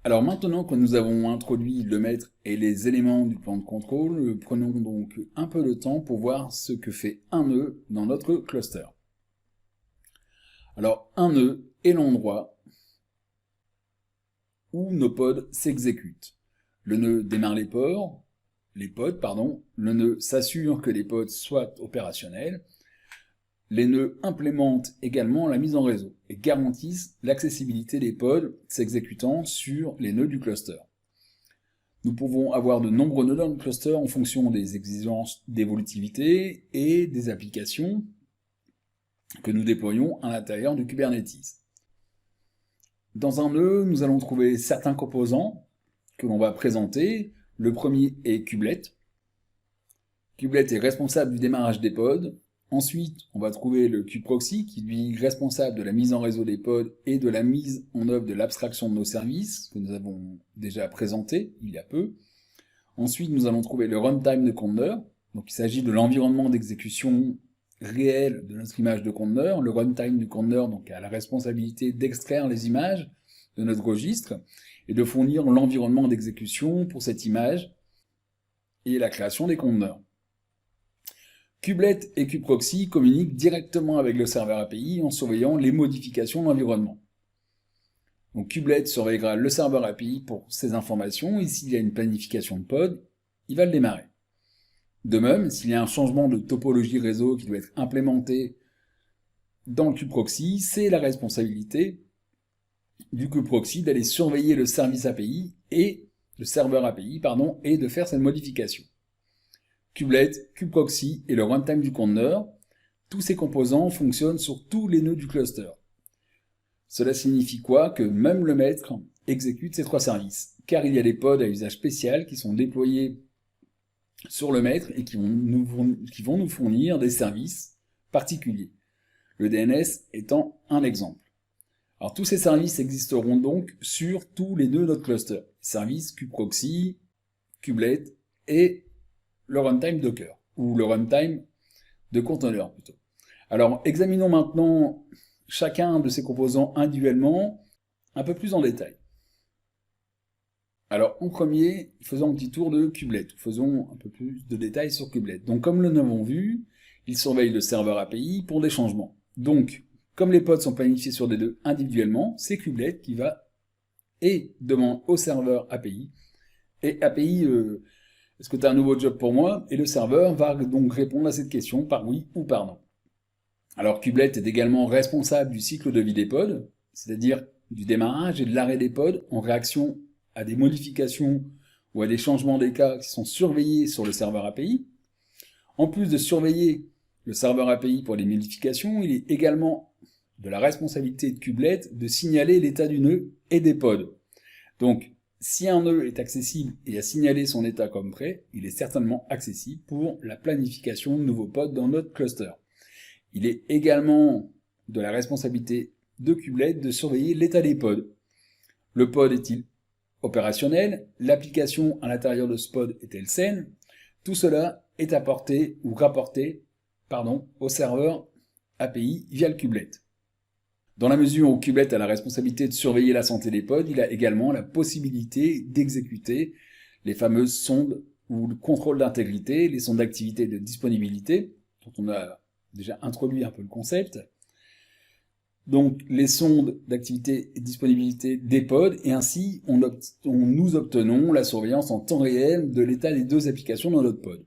Alors maintenant que nous avons introduit le maître et les éléments du plan de contrôle, prenons donc un peu de temps pour voir ce que fait un nœud dans notre cluster. Alors un nœud est l'endroit où nos pods s'exécutent. Le nœud démarre les pods, le nœud s'assure que les pods soient opérationnels. Les nœuds implémentent également la mise en réseau et garantissent l'accessibilité des pods s'exécutant sur les nœuds du cluster. Nous pouvons avoir de nombreux nœuds dans le cluster en fonction des exigences d'évolutivité et des applications que nous déployons à l'intérieur du Kubernetes. Dans un nœud, nous allons trouver certains composants que l'on va présenter. Le premier est Kubelet. Kubelet est responsable du démarrage des pods. Ensuite, on va trouver le kubeproxy qui lui est responsable de la mise en réseau des pods et de la mise en œuvre de l'abstraction de nos services que nous avons déjà présenté il y a peu. Ensuite, nous allons trouver le runtime de conteneur. Donc il s'agit de l'environnement d'exécution réel de notre image de conteneur. Le runtime du conteneur donc, a la responsabilité d'extraire les images de notre registre et de fournir l'environnement d'exécution pour cette image et la création des conteneurs. Kubelet et kubeproxy communiquent directement avec le serveur API en surveillant les modifications de l'environnement. Donc Kubelet surveillera le serveur API pour ces informations et s'il y a une planification de pod, il va le démarrer. De même, s'il y a un changement de topologie réseau qui doit être implémenté dans le kubeproxy, c'est la responsabilité du kubeproxy d'aller surveiller le service API et le serveur API et de faire cette modification. Kubelet, kubeproxy et le runtime du conteneur, tous ces composants fonctionnent sur tous les nœuds du cluster. Cela signifie quoi? Que même le maître exécute ces trois services, car il y a des pods à usage spécial qui sont déployés sur le maître et qui vont nous fournir des services particuliers. Le DNS étant un exemple. Alors tous ces services existeront donc sur tous les nœuds de notre cluster. Services kubeproxy, Kubelet et le runtime Docker, ou le runtime de conteneur plutôt. Alors examinons maintenant chacun de ces composants individuellement, un peu plus en détail. Alors en premier, faisons un petit tour de Kubelet, faisons un peu plus de détails sur Kubelet. Donc comme nous l'avons vu, il surveille le serveur API pour des changements. Donc, comme les pods sont planifiés sur des nœuds individuellement, c'est Kubelet qui va et demande au serveur API, et API, est-ce que tu as un nouveau job pour moi? Et le serveur va donc répondre à cette question par oui ou par non. Alors Kubelet est également responsable du cycle de vie des pods, c'est-à-dire du démarrage et de l'arrêt des pods en réaction à des modifications ou à des changements d'état qui sont surveillés sur le serveur API. En plus de surveiller le serveur API pour les modifications, il est également de la responsabilité de Kubelet de signaler l'état du nœud et des pods. Donc, si un nœud est accessible et a signalé son état comme prêt, il est certainement accessible pour la planification de nouveaux pods dans notre cluster. Il est également de la responsabilité de Kubelet de surveiller l'état des pods. Le pod est-il opérationnel? L'application à l'intérieur de ce pod est-elle saine? Tout cela est apporté ou rapporté au serveur API via le Kubelet. Dans la mesure où Kubelet a la responsabilité de surveiller la santé des pods, il a également la possibilité d'exécuter les fameuses sondes ou le contrôle d'intégrité, les sondes d'activité et de disponibilité, dont on a déjà introduit un peu le concept. Donc les sondes d'activité et de disponibilité des pods, et ainsi nous obtenons la surveillance en temps réel de l'état des deux applications dans notre pod.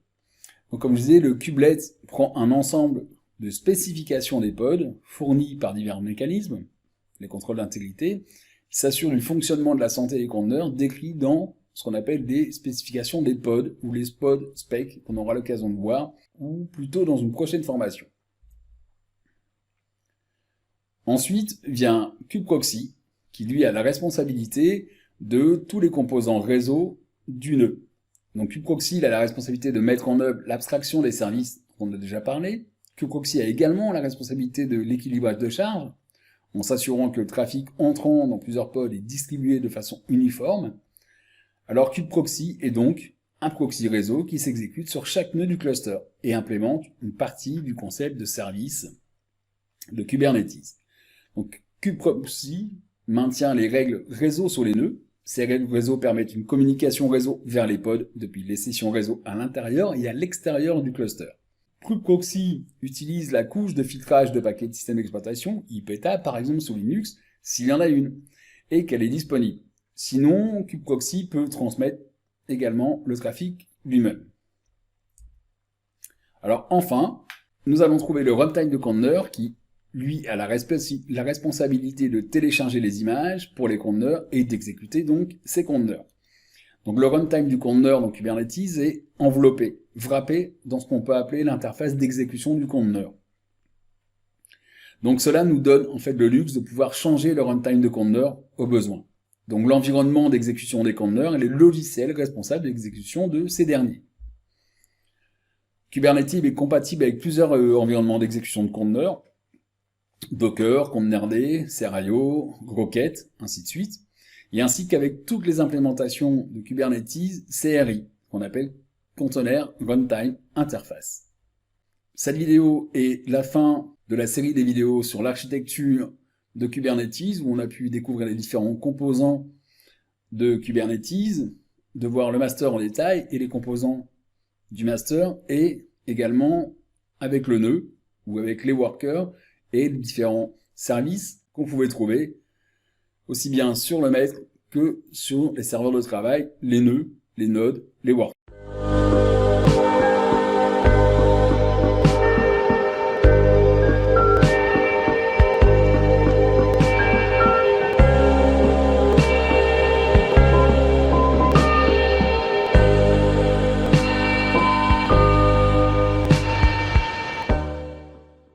Donc comme je disais, le Kubelet prend un ensemble de spécifications des pods, fournies par divers mécanismes, les contrôles d'intégrité, qui s'assurent du fonctionnement de la santé des conteneurs, décrits dans ce qu'on appelle des spécifications des pods, ou les pod specs, qu'on aura l'occasion de voir, ou plutôt dans une prochaine formation. Ensuite vient kubeproxy, qui lui a la responsabilité de tous les composants réseau du nœud. Donc kubeproxy il a la responsabilité de mettre en œuvre l'abstraction des services dont on a déjà parlé. Kubeproxy a également la responsabilité de l'équilibrage de charge, en s'assurant que le trafic entrant dans plusieurs pods est distribué de façon uniforme. Alors kubeproxy est donc un proxy réseau qui s'exécute sur chaque nœud du cluster et implémente une partie du concept de service de Kubernetes. Donc kubeproxy maintient les règles réseau sur les nœuds, Ces réseaux permettent une communication réseau vers les pods depuis les sessions réseau à l'intérieur et à l'extérieur du cluster. Kubproxy utilise la couche de filtrage de paquets de système d'exploitation, IPTA par exemple sous Linux, s'il y en a une, et qu'elle est disponible. Sinon, Kubproxy peut transmettre également le trafic lui-même. Alors enfin, nous allons trouver le runtime de conteneur qui, lui, a la responsabilité de télécharger les images pour les conteneurs et d'exécuter donc ces conteneurs. Donc le runtime du conteneur dans Kubernetes est enveloppé, wrappé dans ce qu'on peut appeler l'interface d'exécution du conteneur. Donc cela nous donne en fait le luxe de pouvoir changer le runtime de conteneur au besoin. Donc l'environnement d'exécution des conteneurs et les logiciels responsables de l'exécution de ces derniers. Kubernetes est compatible avec plusieurs environnements d'exécution de conteneurs, Docker, Containerd, Seraio, Rocket, ainsi de suite, et ainsi qu'avec toutes les implémentations de Kubernetes CRI, qu'on appelle Container Runtime Interface. Cette vidéo est la fin de la série des vidéos sur l'architecture de Kubernetes, où on a pu découvrir les différents composants de Kubernetes, de voir le master en détail et les composants du master, et également avec le nœud, ou avec les workers, et les différents services qu'on pouvait trouver, aussi bien sur le maître que sur les serveurs de travail, les nœuds, les nodes, les workers.